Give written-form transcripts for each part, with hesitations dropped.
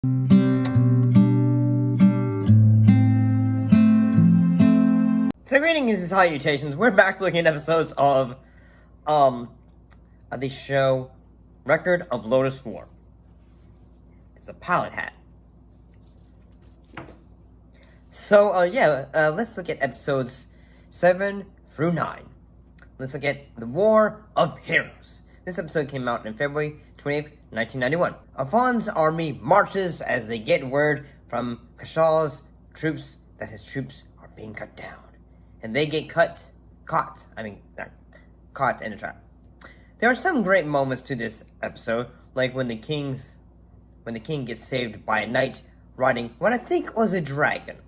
So greetings and salutations. We're back looking at episodes of the show Record of Lodoss War. It's a pilot hat. So let's look at episodes 7 through 9. Let's look at the War of Heroes. This episode came out on February 20th, 1991. Afon's army marches as they get word from Kashal's troops that his troops are being cut down. And they get caught in a trap. There are some great moments to this episode, like when the king gets saved by a knight riding what I think was a dragon.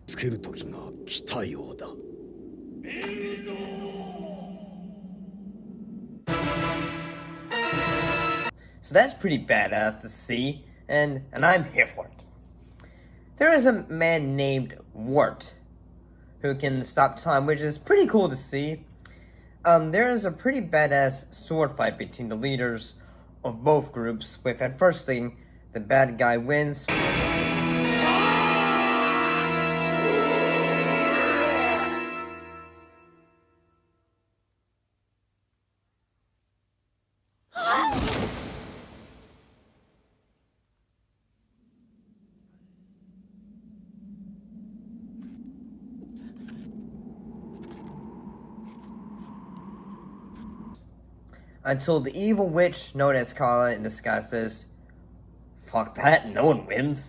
So that's pretty badass to see, and I'm here for it. There is a man named Wart who can stop time, which is pretty cool to see. There is a pretty badass sword fight between the leaders of both groups, with at first thing, the bad guy wins. Until the evil witch, known as Kala in disguise, says, "Fuck that, no one wins."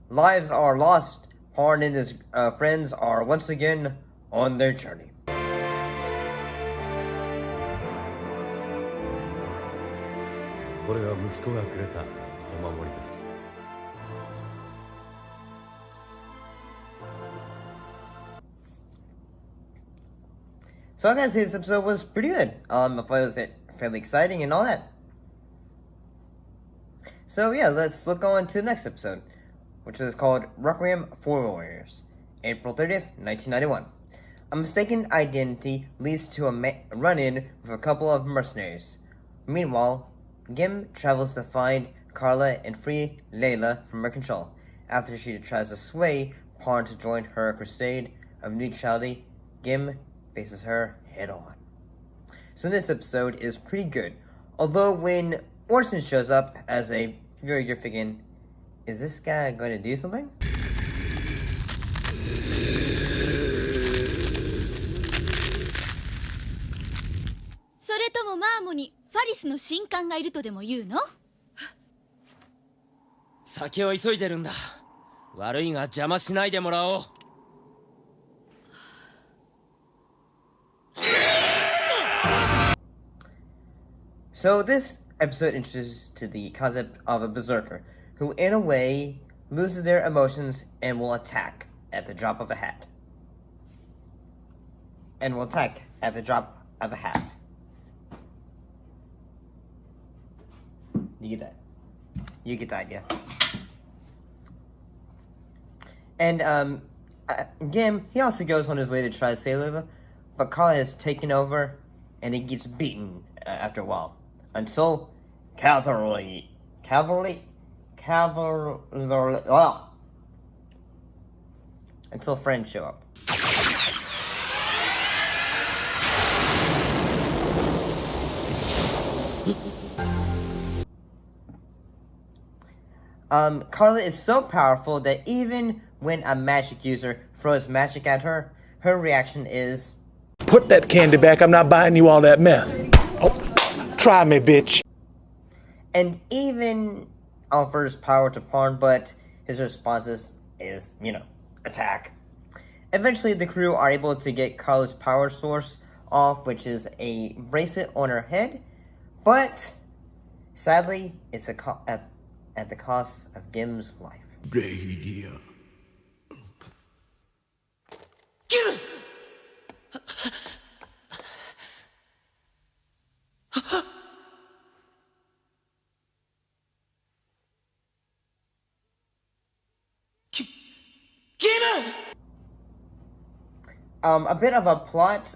Lives are lost. Parn and his friends are once again on their journey. So I gotta say this episode was pretty good. I thought it was fairly exciting and all that. So yeah, let's look on to the next episode, which is called Requiem for Warriors, April 30th, 1991. A mistaken identity leads to a run-in with a couple of mercenaries. Meanwhile, Gim travels to find Carla and free Layla from her control, after she tries to sway Parn to join her crusade of neutrality. Gim faces her head on. So this episode is pretty good. Although when Orson shows up as a viewer, you're thinking, is this guy going to do something? So this episode introduces to the concept of a Berserker, who in a way loses their emotions and will attack at the drop of a hat. You get that? You get the idea. And Gim, he also goes on his way to try to save Liva, but Carla has taken over and he gets beaten after a while. Until cavalry, until friends show up. Carla is so powerful that even when a magic user throws magic at her, her reaction is, "Put that candy back, I'm not buying you all that mess." Oh, try me, bitch. And even offers power to Parn, but his response is, attack. Eventually, the crew are able to get Carla's power source off, which is a bracelet on her head, but sadly, it's at the cost of Gim's life. A bit of a plot,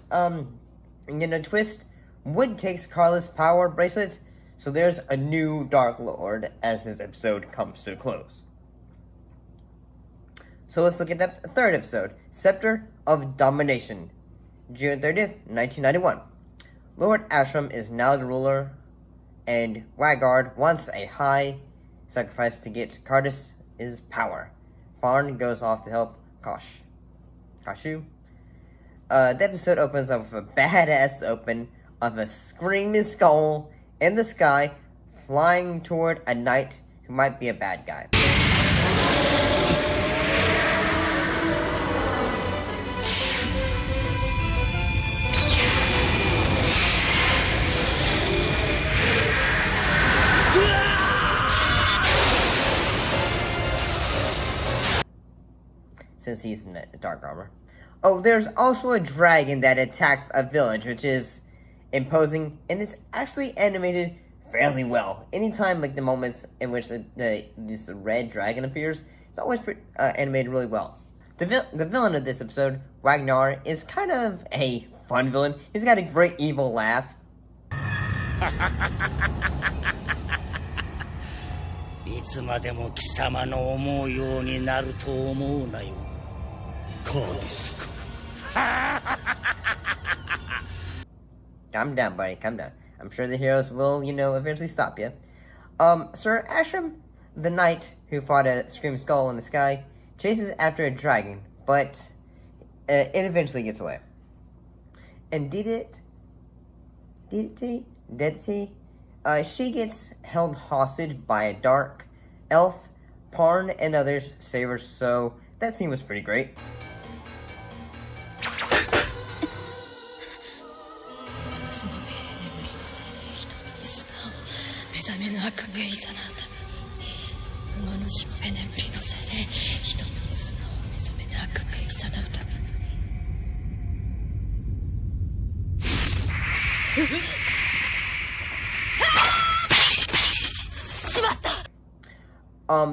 twist. Wood takes Carla's power bracelets, so there's a new Dark Lord as this episode comes to a close. So let's look at the third episode, Scepter of Domination, June 30th, 1991. Lord Ashram is now the ruler, and Wagard wants a high sacrifice to get Cardus' power. Farn goes off to help Kashu. The episode opens up with a badass open of a screaming skull in the sky flying toward a knight who might be a bad guy. Since he's in the dark armor. Oh, there's also a dragon that attacks a village, which is imposing, and it's actually animated fairly well. Anytime, like, the moments in which this red dragon appears, it's always animated really well. The villain of this episode, Wagnar, is kind of a fun villain. He's got a great evil laugh. いつまでも貴様の思うようになると思うなよ。こうですか。Calm down, buddy. Calm down. I'm sure the heroes will, eventually stop you. Sir Ashram, the knight who fought a screaming skull in the sky, chases after a dragon, but it eventually gets away. And Dedite, she gets held hostage by a dark elf. Parn and others save her, so that scene was pretty great.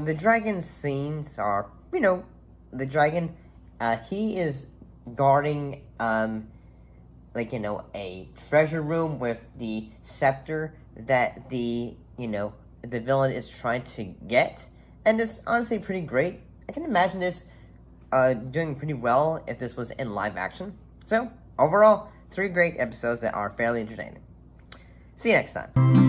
The dragon scenes are, the dragon, he is guarding, a treasure room with the scepter that the villain is trying to get, and it's honestly pretty great. I can imagine this, doing pretty well if this was in live action. So, overall, 3 great episodes that are fairly entertaining. See you next time.